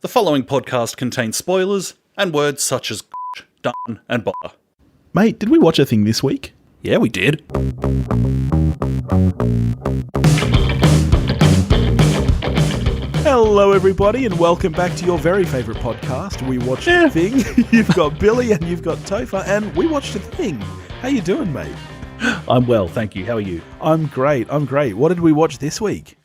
The following podcast contains spoilers and words such as done and bother. Mate, did we watch a thing this week? Yeah, we did. Hello, everybody, and welcome back to your very favourite podcast, We Watched a Thing. You've got Billy and you've got Topher, and we watched a thing. How you doing, mate? I'm well, thank you. How are you? I'm great. What did we watch this week?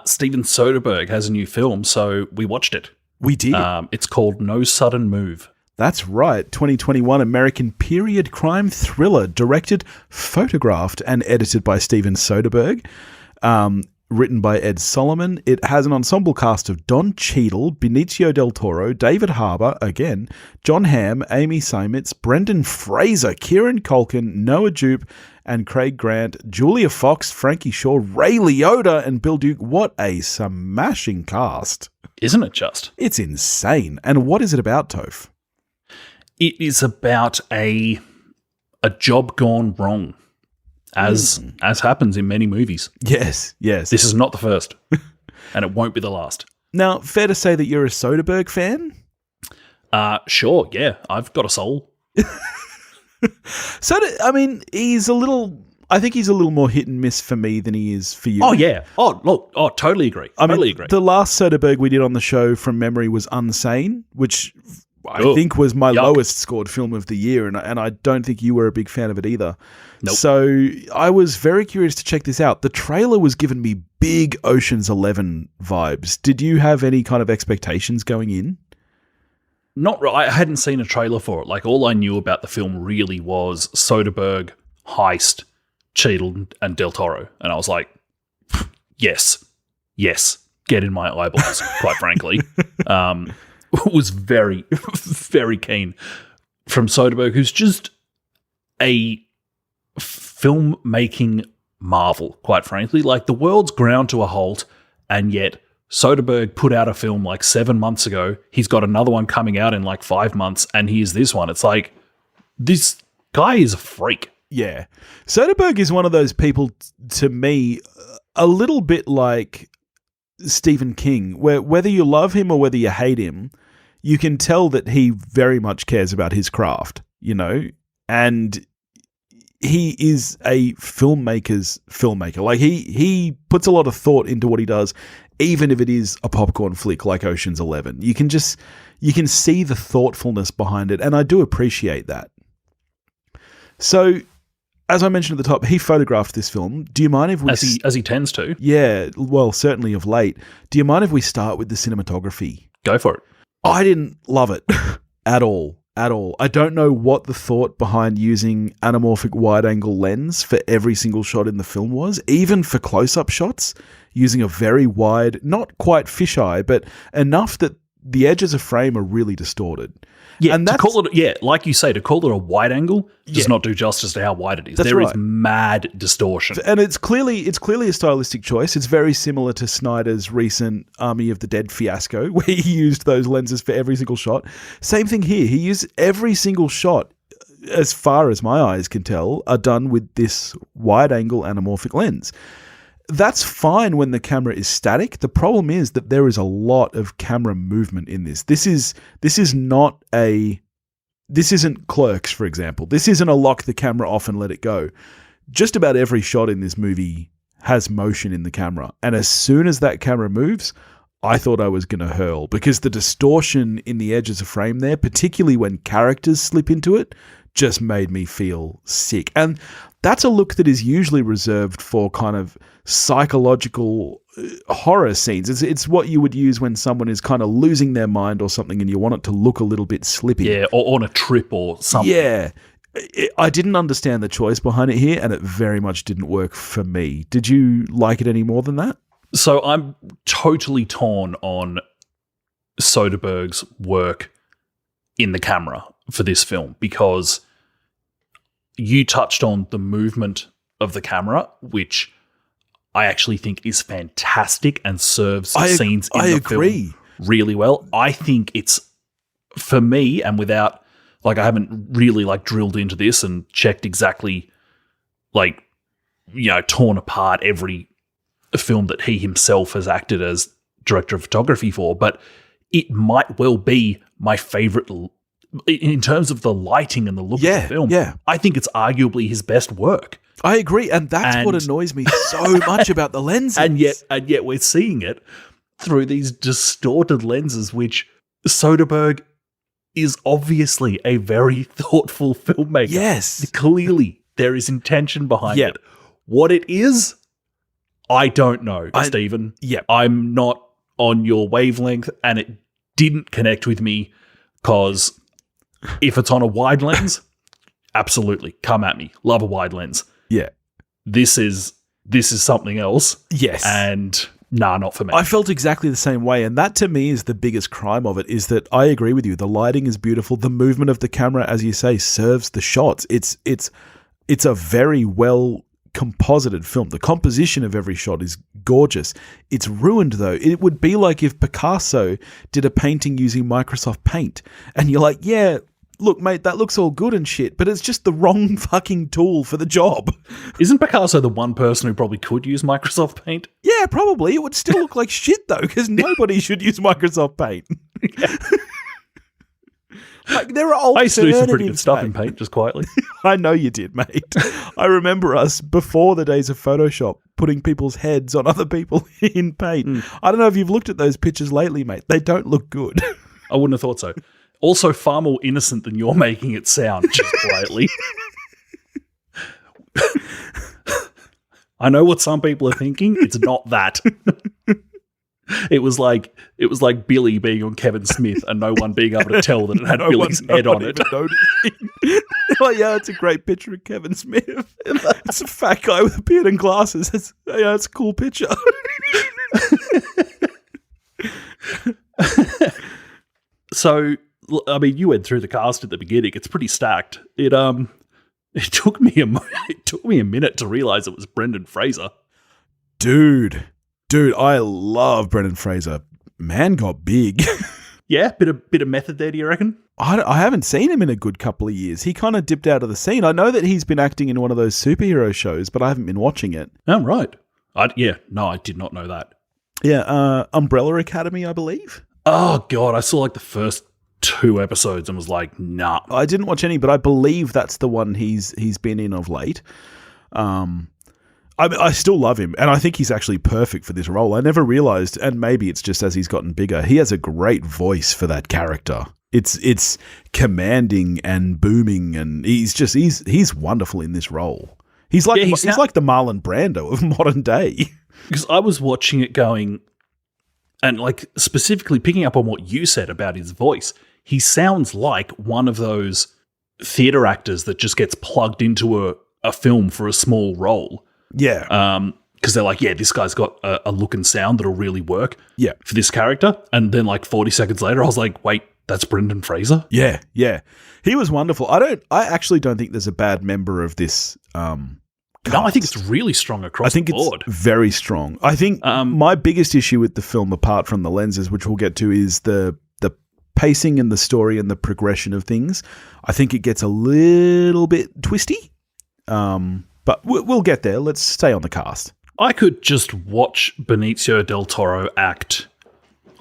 Steven Soderbergh has a new film, so we watched it. We did. It's called No Sudden Move. That's right. 2021 American period crime thriller, directed, photographed, and edited by Steven Soderbergh. Written by Ed Solomon. It has an ensemble cast of Don Cheadle, Benicio del Toro, David Harbour, again, Jon Hamm, Amy Seimetz, Brendan Fraser, Kieran Culkin, Noah Jupe, and Craig Grant, Julia Fox, Frankie Shaw, Ray Liotta, and Bill Duke. What a smashing cast. Isn't it just? It's insane. And what is it about, Toph? It is about a job gone wrong. As happens in many movies. Yes. This is not the first, and it won't be the last. Now, fair to say that you're a Soderbergh fan? Sure, yeah. I've got a soul. I think he's a little more hit and miss for me than he is for you. Oh, yeah. Totally agree. Totally agree. The last Soderbergh we did on the show from memory was Unsane, which I think was my lowest scored film of the year, and I don't think you were a big fan of it either. Nope. So I was very curious to check this out. The trailer was giving me big Ocean's 11 vibes. Did you have any kind of expectations going in? Not really. I hadn't seen a trailer for it. Like, all I knew about the film really was Soderbergh, heist, Cheadle, and Del Toro. And I was like, yes, get in my eyeballs, quite frankly. Was very, very keen from Soderbergh, who's just a filmmaking marvel, quite frankly. Like, the world's ground to a halt, and yet Soderbergh put out a film like 7 months ago. He's got another one coming out in like 5 months, and here's this one. It's like, this guy is a freak. Yeah. Soderbergh is one of those people, to me, a little bit like Stephen King, where whether you love him or whether you hate him, you can tell that he very much cares about his craft, you know, and he is a filmmaker's filmmaker. Like, he puts a lot of thought into what he does, even if it is a popcorn flick like Ocean's 11. You can see the thoughtfulness behind it, and I do appreciate that. So, as I mentioned at the top, he photographed this film. Do you mind if we... As he tends to. Yeah, well, certainly of late. Do you mind if we start with the cinematography? Go for it. I didn't love it at all. I don't know what the thought behind using anamorphic wide-angle lens for every single shot in the film was, even for close-up shots, using a very wide, not quite fisheye, but enough that the edges of frame are really distorted. Yeah, and like you say, to call it a wide angle does not do justice to how wide it is. There is mad distortion. And it's clearly a stylistic choice. It's very similar to Snyder's recent Army of the Dead fiasco, where he used those lenses for every single shot. Same thing here. He used every single shot, as far as my eyes can tell, are done with this wide angle anamorphic lens. That's fine when the camera is static. The problem is that there is a lot of camera movement in this. This isn't Clerks, for example. This isn't a lock the camera off and let it go. Just about every shot in this movie has motion in the camera. And as soon as that camera moves, I thought I was going to hurl, because the distortion in the edges of frame there, particularly when characters slip into it, just made me feel sick. And that's a look that is usually reserved for kind of psychological horror scenes. It's what you would use when someone is kind of losing their mind or something and you want it to look a little bit slippy. Yeah, or on a trip or something. Yeah. I didn't understand the choice behind it here, and it very much didn't work for me. Did you like it any more than that? So I'm totally torn on Soderbergh's work in the camera for this film, because you touched on the movement of the camera, which I actually think is fantastic and serves scenes in the film really well. I think it's, for me, and without, like, I haven't really like drilled into this and checked exactly, like, you know, torn apart every film that he himself has acted as director of photography for, but it might well be my favorite in terms of the lighting and the look of the film. Yeah. I think it's arguably his best work. I agree, and that's what annoys me so much about the lenses. And yet we're seeing it through these distorted lenses, which Soderbergh is obviously a very thoughtful filmmaker. Yes. Clearly, there is intention behind it. What it is, I don't know, Stephen. Yeah. I'm not on your wavelength, and it didn't connect with me, because if it's on a wide lens, absolutely, come at me. Love a wide lens. Yeah. This is something else. Yes. And not for me. I felt exactly the same way, and that to me is the biggest crime of it, is that I agree with you. The lighting is beautiful. The movement of the camera, as you say, serves the shots. It's a very well composited film. The composition of every shot is gorgeous. It's ruined, though. It would be like if Picasso did a painting using Microsoft Paint, and you're like, yeah, look, mate, that looks all good and shit, but it's just the wrong fucking tool for the job. Isn't Picasso the one person who probably could use Microsoft Paint? Yeah, probably. It would still look like shit, though, because nobody should use Microsoft Paint. Like, there are alternatives. I used to do some pretty good stuff mate. in Paint, just quietly. I know you did, mate. I remember us, before the days of Photoshop, putting people's heads on other people in Paint. I don't know if you've looked at those pictures lately, mate. They don't look good. I wouldn't have thought so. Also far more innocent than you're making it sound, just quietly. I know what some people are thinking. It's not that. It was like Billy being on Kevin Smith and no one being able to tell that it had Billy's head on it. Oh yeah, it's a great picture of Kevin Smith. It's a fat guy with a beard and glasses. It's a cool picture. So, I mean, you went through the cast at the beginning. It's pretty stacked. It took me a minute to realize it was Brendan Fraser. Dude, I love Brendan Fraser. Man got big. Yeah, bit of method there, do you reckon? I haven't seen him in a good couple of years. He kind of dipped out of the scene. I know that he's been acting in one of those superhero shows, but I haven't been watching it. Oh, right. I did not know that. Yeah, Umbrella Academy, I believe. Oh, God, I saw like the first 2 episodes and was like, nah. I didn't watch any, but I believe that's the one he's been in of late. I still love him, and I think he's actually perfect for this role. I never realized, and maybe it's just as he's gotten bigger, he has a great voice for that character. It's commanding and booming, and he's wonderful in this role. He's like he's like the Marlon Brando of modern day. Because I was watching it going, and like specifically picking up on what you said about his voice, he sounds like one of those theater actors that just gets plugged into a film for a small role. Yeah. Because they're like, yeah, this guy's got a look and sound that'll really work for this character. And then like 40 seconds later, I was like, wait, that's Brendan Fraser? Yeah. He was wonderful. I actually don't think there's a bad member of this cast. No, I think it's really strong across the board. It's very strong. I think my biggest issue with the film, apart from the lenses, which we'll get to, is the pacing and the story and the progression of things. I think it gets a little bit twisty. But we'll get there. Let's stay on the cast. I could just watch Benicio del Toro act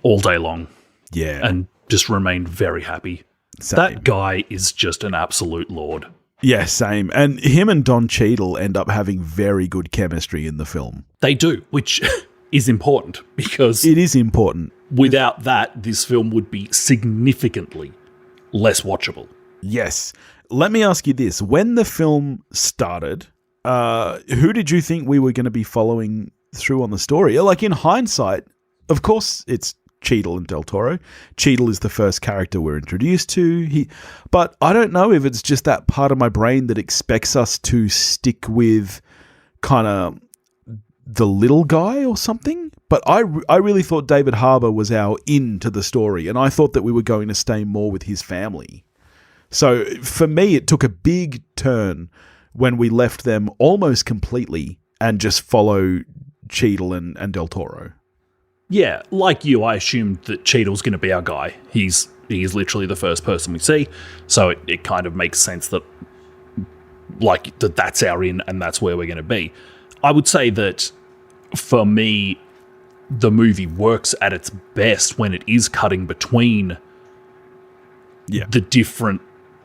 all day long. Yeah. And just remain very happy. Same. That guy is just an absolute lord. Yeah, same. And him and Don Cheadle end up having very good chemistry in the film. They do, which is important because... It is important. Without that, this film would be significantly less watchable. Yes. Let me ask you this. When the film started... who did you think we were going to be following through on the story? Like, in hindsight, of course, it's Cheadle and Del Toro. Cheadle is the first character we're introduced to. But I don't know if it's just that part of my brain that expects us to stick with kind of the little guy or something. But I really thought David Harbour was our in to the story, and I thought that we were going to stay more with his family. So for me, it took a big turn when we left them almost completely and just follow Cheadle and Del Toro. Yeah, like you, I assumed that Cheadle's going to be our guy. He's literally the first person we see, so it kind of makes sense that that's our in and that's where we're going to be. I would say that for me, the movie works at its best when it is cutting between the different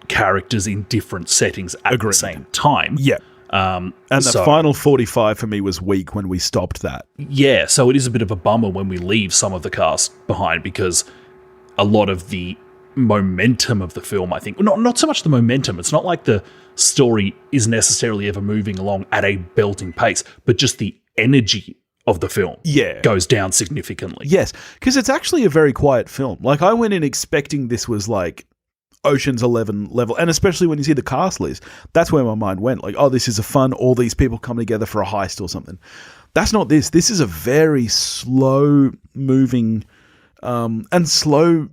characters in different settings at the same time. Yeah. And the final 45 for me was weak when we stopped that. Yeah, so it is a bit of a bummer when we leave some of the cast behind, because a lot of the momentum of the film, I think, not so much the momentum, it's not like the story is necessarily ever moving along at a belting pace, but just the energy of the film goes down significantly. Yes, because it's actually a very quiet film. Like, I went in expecting this was like Ocean's 11 level, and especially when you see the cast list, that's where my mind went. Like, oh, this is a fun, all these people come together for a heist or something. That's not this. This is a very slow moving and slow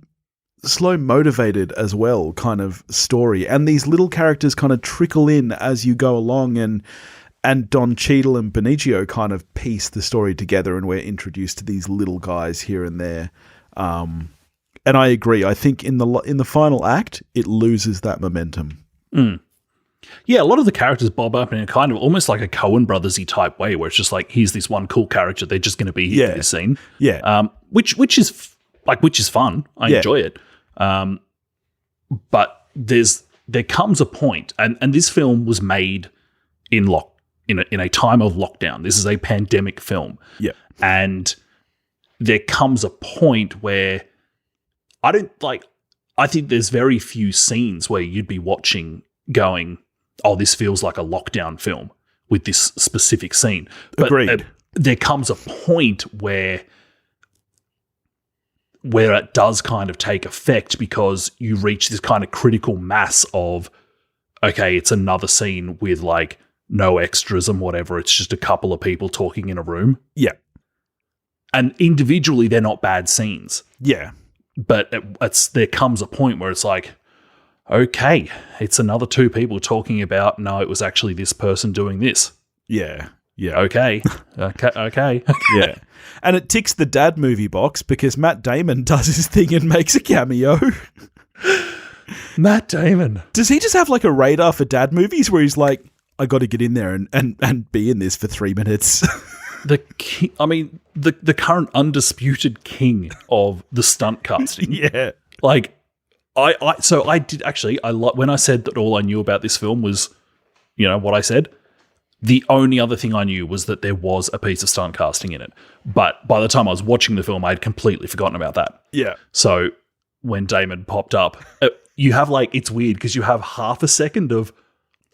motivated as well kind of story. And these little characters kind of trickle in as you go along, and Don Cheadle and Benicio kind of piece the story together, and we're introduced to these little guys here and there. And I agree. I think in the final act, it loses that momentum. Mm. Yeah, a lot of the characters bob up in a kind of almost like a Coen Brothers-y type way, where it's just like, here's this one cool character, they're just going to be here for this scene. Yeah. Which is fun. I enjoy it. But there comes a point, and this film was made in a time of lockdown. This is a pandemic film. Yeah. And there comes a point where I think there's very few scenes where you'd be watching going, oh, this feels like a lockdown film with this specific scene. But agreed. There comes a point where it does kind of take effect, because you reach this kind of critical mass of, okay, it's another scene with like no extras and whatever. It's just a couple of people talking in a room. Yeah. And individually, they're not bad scenes. Yeah. But there comes a point where it's like, okay, it's another two people talking about, no, it was actually this person doing this. Yeah. Yeah. Okay. Yeah. And it ticks the dad movie box because Matt Damon does his thing and makes a cameo. Matt Damon. Does he just have like a radar for dad movies where he's like, I got to get in there and be in this for 3 minutes? The current undisputed king of the stunt casting. Yeah. Like, I did actually, when I said that all I knew about this film was, what I said, the only other thing I knew was that there was a piece of stunt casting in it. But by the time I was watching the film, I had completely forgotten about that. Yeah. So when Damon popped up, you have it's weird because you have half a second of,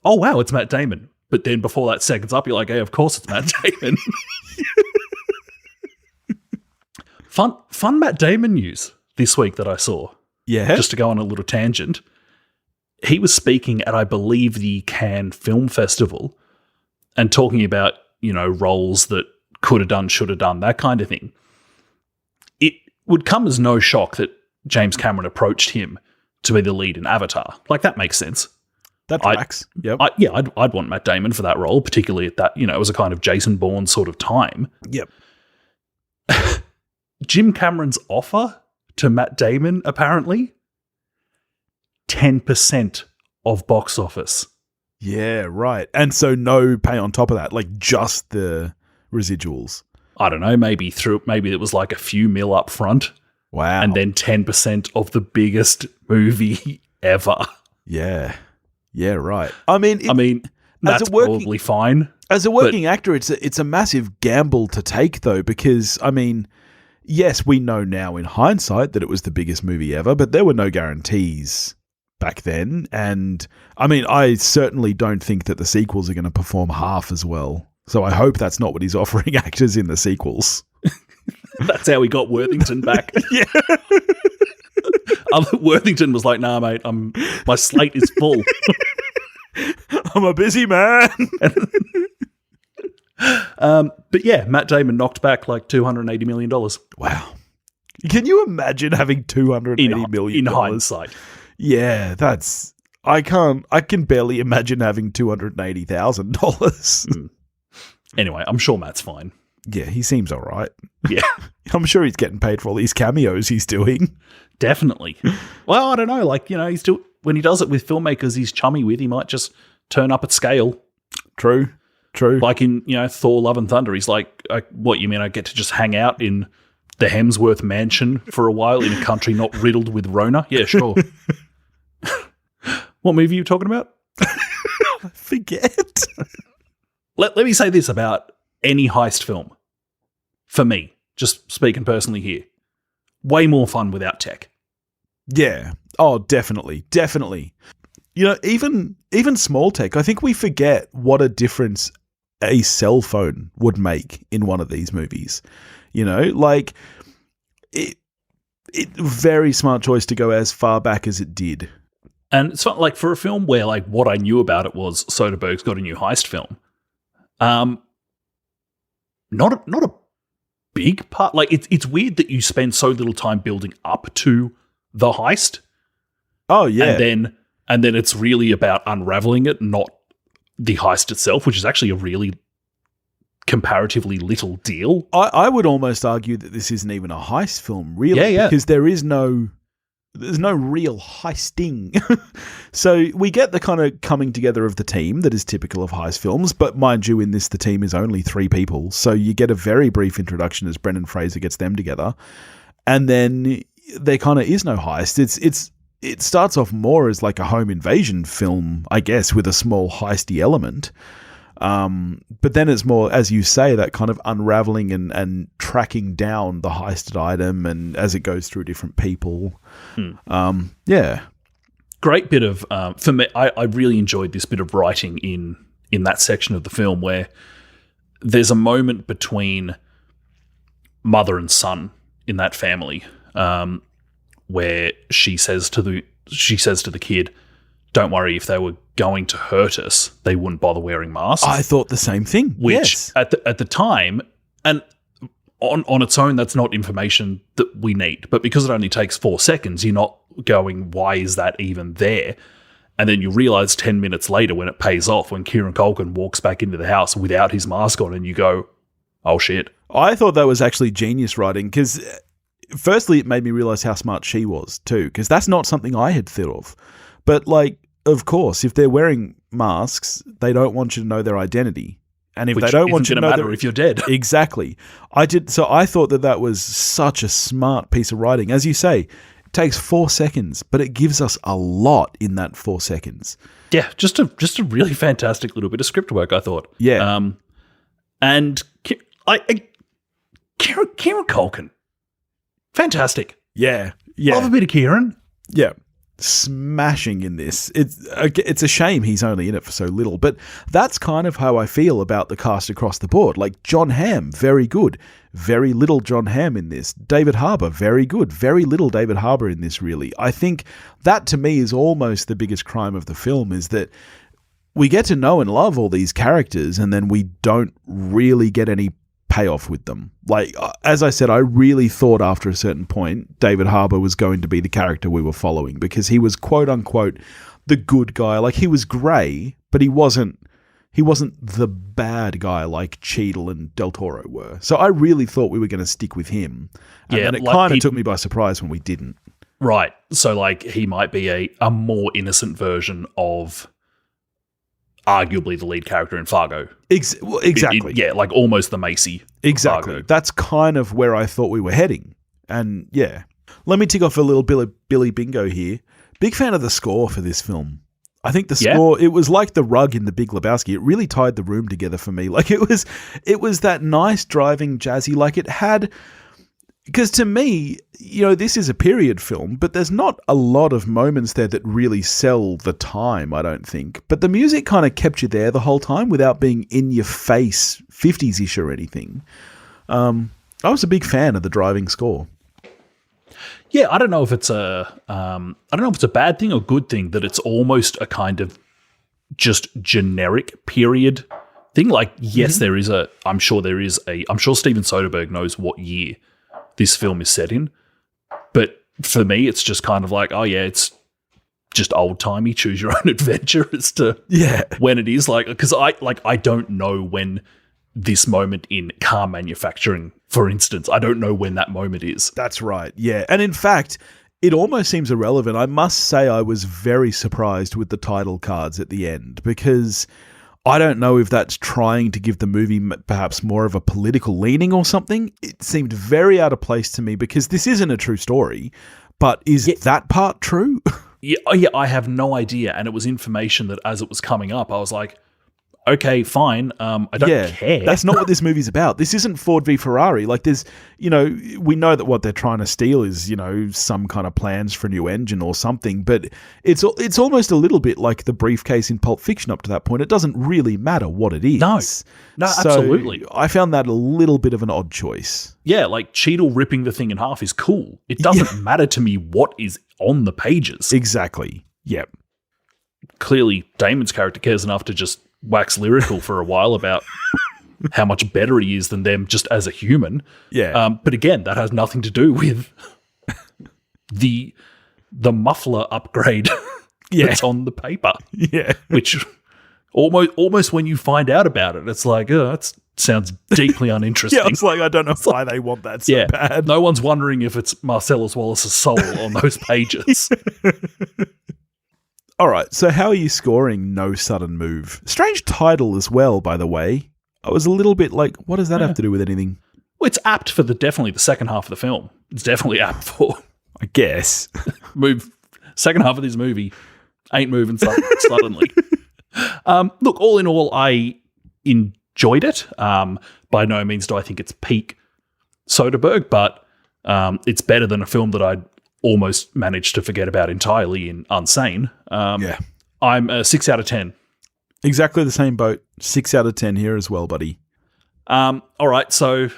oh, wow, it's Matt Damon. But then before that second's up, you're like, hey, of course it's Matt Damon. Fun Matt Damon news this week that I saw. Yeah. Just to go on a little tangent. He was speaking at, I believe, the Cannes Film Festival and talking about, roles that could have done, should have done, that kind of thing. It would come as no shock that James Cameron approached him to be the lead in Avatar. Like, that makes sense. That tracks. Yep. I'd want Matt Damon for that role, particularly at that, it was a kind of Jason Bourne sort of time. Yep. Jim Cameron's offer to Matt Damon, apparently, 10% of box office. Yeah, right. And so no pay on top of that, like just the residuals. I don't know, maybe it was like a few mil up front. Wow. And then 10% of the biggest movie ever. Yeah. Yeah, right. I mean, that's probably fine. As a working actor, it's a massive gamble to take, though, because, yes, we know now in hindsight that it was the biggest movie ever, but there were no guarantees back then. And, I certainly don't think that the sequels are going to perform half as well. So I hope that's not what he's offering actors in the sequels. That's how he got Worthington back. Yeah. Worthington was like, nah, mate, my slate is full. I'm a busy man. But yeah, Matt Damon knocked back like $280 million. Wow. Can you imagine having $280 million? In hindsight. Yeah, I can barely imagine having $280,000. Anyway, I'm sure Matt's fine. Yeah, he seems all right. Yeah. I'm sure he's getting paid for all these cameos he's doing. Definitely. Well, I don't know. He's still, when he does it with filmmakers he's chummy with, he might just turn up at scale. True. True. Like in, Thor Love and Thunder, he's like, what, you mean I get to just hang out in the Hemsworth mansion for a while in a country not riddled with Rona? Yeah, sure. What movie are you talking about? I forget. Let me say this about any heist film. For me, just speaking personally here, way more fun without tech. Yeah. Oh, definitely. Definitely. Even small tech, I think we forget what a difference a cell phone would make in one of these movies. Like it very smart choice to go as far back as it did. And it's like for a film where like what I knew about it was Soderbergh's got a new heist film. Not a big part. Like it's weird that you spend so little time building up to the heist. Oh yeah. And then it's really about unraveling it, not the heist itself, which is actually a really comparatively little deal. I would almost argue that this isn't even a heist film, really, because there's no real heisting. So we get the kind of coming together of the team that is typical of heist films, but mind you, in this, the team is only 3 people. So you get a very brief introduction as Brendan Fraser gets them together. And then there kind of is no heist. It starts off more as like a home invasion film, I guess, with a small heisty element. But then it's more, as you say, that kind of unraveling and tracking down the heisted item, and as it goes through different people. Yeah. Great bit of, for me, I really enjoyed this bit of writing in that section of the film where there's a moment between mother and son in that family, where she says to the kid, "Don't worry, if they were going to hurt us, they wouldn't bother wearing masks." I thought the same thing. Which yes. at the time, and on its own, that's not information that we need. But because it only takes 4 seconds, you're not going, "Why is that even there?" And then you realize 10 minutes later when it pays off, when Kieran Culkin walks back into the house without his mask on, and you go, "Oh shit." I thought that was actually genius writing, because firstly, it made me realize how smart she was too, because that's not something I had thought of. But like, of course, if they're wearing masks, they don't want you to know their identity. And if they don't want you to know matter if you're dead. Exactly. So I thought that was such a smart piece of writing. As you say, it takes 4 seconds, but it gives us a lot in that 4 seconds. Yeah, just a really fantastic little bit of script work, I thought. Yeah. And Kieran Culkin, fantastic. Yeah. Love a bit of Kieran. Yeah. Smashing in this. It's a shame he's only in it for so little, but that's kind of how I feel about the cast across the board. Like Jon Hamm, very good. Very little Jon Hamm in this. David Harbour, very good. Very little David Harbour in this, really. I think that to me is almost the biggest crime of the film, is that we get to know and love all these characters, and then we don't really get any payoff with them. Like, as I said, I really thought after a certain point David Harbour was going to be the character we were following, because he was quote unquote the good guy. Like, he was grey, but he wasn't the bad guy like Cheadle and Del Toro were. So I really thought we were going to stick with him. And then it kind of took me by surprise when we didn't. Right. So like he might be a more innocent version of arguably the lead character in Fargo. Exactly. Yeah, like almost the Macy. Exactly. Fargo. That's kind of where I thought we were heading. And yeah. Let me tick off a little Billy Bingo here. Big fan of the score for this film. I think the score, it was like the rug in The Big Lebowski. It really tied the room together for me. Like it was that nice driving jazzy, like it had, because to me, this is a period film, but there's not a lot of moments there that really sell the time, I don't think. But the music kind of kept you there the whole time without being in your face 50s-ish or anything. I was a big fan of the driving score. Yeah, I don't know if it's a bad thing or good thing that it's almost a kind of just generic period thing. Like, yes, I'm sure Steven Soderbergh knows what year this film is set in. But for me, it's just kind of like, oh yeah, it's just old-timey, choose your own adventure as to when it is. Like, because I don't know when this moment in car manufacturing, for instance, I don't know when that moment is. That's right, yeah. And in fact, it almost seems irrelevant. I must say I was very surprised with the title cards at the end, because I don't know if that's trying to give the movie perhaps more of a political leaning or something. It seemed very out of place to me because this isn't a true story, but is that part true? Yeah, I have no idea. And it was information that as it was coming up, I was like, okay, fine. I don't care. That's not what this movie's about. This isn't Ford v Ferrari. Like there's, we know that what they're trying to steal is, some kind of plans for a new engine or something, but it's almost a little bit like the briefcase in Pulp Fiction up to that point. It doesn't really matter what it is. No, so absolutely. I found that a little bit of an odd choice. Yeah, like Cheadle ripping the thing in half is cool. It doesn't matter to me what is on the pages. Exactly. Yep. Clearly, Damon's character cares enough to just wax lyrical for a while about how much better he is than them just as a human. Yeah. But again, that has nothing to do with the muffler upgrade that's on the paper. Yeah. Which almost when you find out about it, it's like, oh, that sounds deeply uninteresting. Yeah, it's like, I don't know why they want that so bad. No one's wondering if it's Marcellus Wallace's soul on those pages. All right, so how are you scoring No Sudden Move? Strange title as well, by the way. I was a little bit like, what does that have to do with anything? Well, it's apt for definitely the second half of the film. It's definitely apt for, I guess, second half of this movie ain't moving suddenly. Look, all in all, I enjoyed it. By no means do I think it's peak Soderbergh, but it's better than a film that I'd almost managed to forget about entirely in Unsane. I'm a 6 out of 10. Exactly the same boat. 6 out of 10 here as well, buddy. All right, so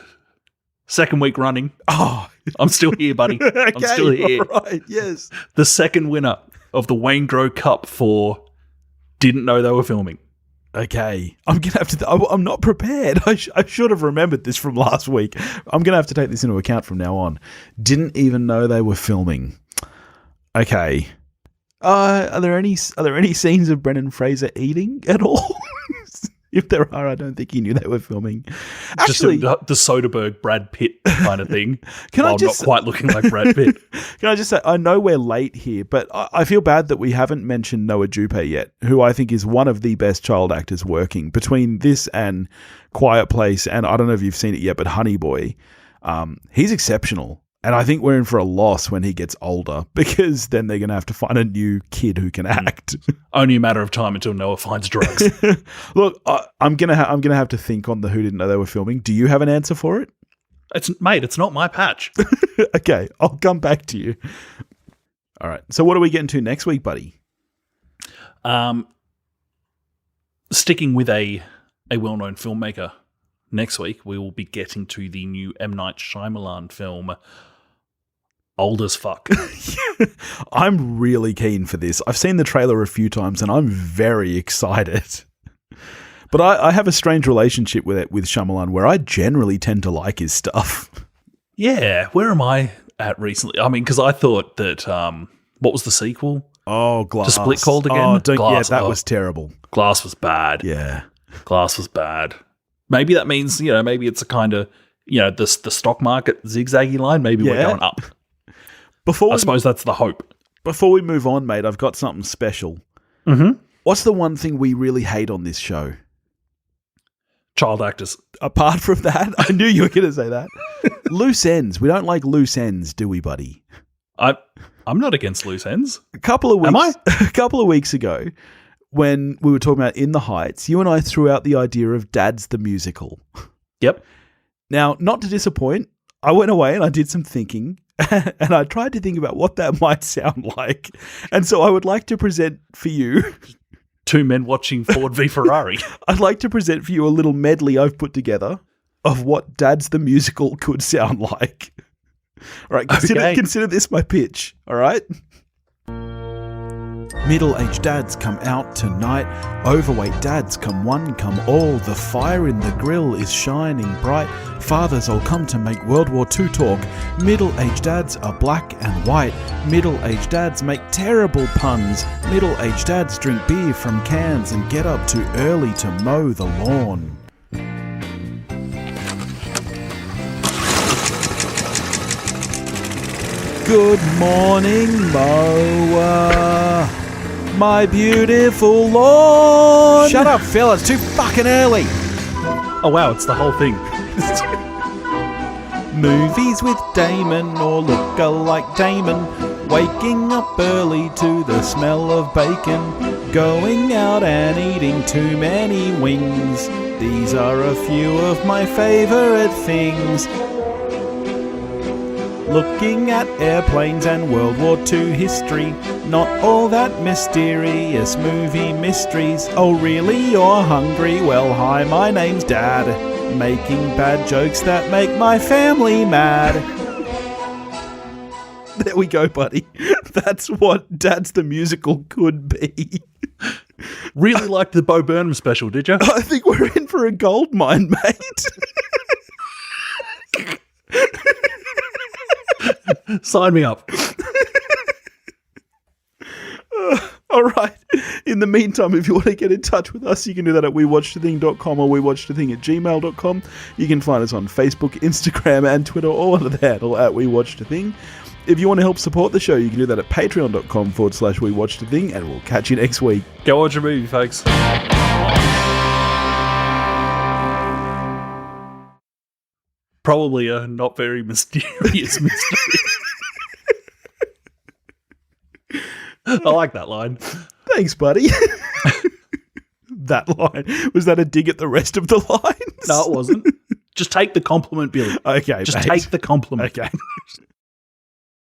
second week running. Oh, I'm still here, buddy. Okay, I'm still here. All right, yes. The second winner of the Wayne Grove Cup for Didn't Know They Were Filming. Okay, I'm gonna have to. I'm not prepared. I should have remembered this from last week. I'm gonna have to take this into account from now on. Didn't even know they were filming. Okay. Are there any scenes of Brendan Fraser eating at all? If there are, I don't think he knew they were filming. Actually, just the Soderbergh Brad Pitt kind of thing. Not quite looking like Brad Pitt. Can I just say, I know we're late here, but I feel bad that we haven't mentioned Noah Jupe yet, who I think is one of the best child actors working. Between this and Quiet Place, and I don't know if you've seen it yet, but Honey Boy, he's exceptional. And I think we're in for a loss when he gets older, because then they're going to have to find a new kid who can act. Only a matter of time until Noah finds drugs. Look, I'm gonna have to think on the Who Didn't Know They Were Filming. Do you have an answer for it? It's not my patch. Okay, I'll come back to you. All right. So what are we getting to next week, buddy? Sticking with a well-known filmmaker, next week we will be getting to the new M. Night Shyamalan film, Old as Fuck. I'm really keen for this. I've seen the trailer a few times and I'm very excited. But I have a strange relationship with Shyamalan, where I generally tend to like his stuff. Yeah, where am I at recently? I mean, because I thought that, what was the sequel? Oh, Glass. To Split called again? Oh, Glass. Yeah, that was terrible. Glass was bad. Yeah. Glass was bad. Maybe that means, maybe it's a kind of, the stock market zigzaggy line. Maybe we're going up. I suppose that's the hope. Before we move on, mate, I've got something special. Mm-hmm. What's the one thing we really hate on this show? Child actors. Apart from that, I knew you were going to say that. Loose ends. We don't like loose ends, do we, buddy? I'm not against loose ends. A couple of weeks. Am I? A couple of weeks ago, when we were talking about In the Heights, you and I threw out the idea of Dad's the Musical. Yep. Now, not to disappoint, I went away and I did some thinking, and I tried to think about what that might sound like. And so I would like to present for you... Two men watching Ford v Ferrari. I'd like to present for you a little medley I've put together of what Dad's the Musical could sound like. All right, consider this my pitch, all right? Middle-aged dads come out tonight. Overweight dads come one, come all. The fire in the grill is shining bright. Fathers all come to make World War II talk. Middle-aged dads are black and white. Middle-aged dads make terrible puns. Middle-aged dads drink beer from cans and get up too early to mow the lawn. Good morning, mower. My beautiful lawn. Shut up, Phil. It's too fucking early. Oh, wow, it's the whole thing. Movies with Damon or look-alike Damon. Waking up early to the smell of bacon. Going out and eating too many wings. These are a few of my favourite things. Looking at airplanes and World War II history. Not all that mysterious movie mysteries. Oh really, you're hungry? Well hi, my name's Dad. Making bad jokes that make my family mad. There we go, buddy. That's what Dad's the Musical could be. Really liked the Bo Burnham special, did you? I think we're in for a gold mine, mate. Sign me up. All right. In the meantime, if you want to get in touch with us, you can do that at wewatchedathing.com or wewatchedathing@gmail.com. You can find us on Facebook, Instagram, and Twitter, all under the handle at wewatchedathing. If you want to help support the show, you can do that at patreon.com/wewatchedathing, and we'll catch you next week. Go watch a movie, folks. Probably a not very mysterious mystery. I like that line. Thanks, buddy. That line. Was that a dig at the rest of the lines? No, it wasn't. Just take the compliment, Billy. Okay, Just mate. take the compliment. Okay.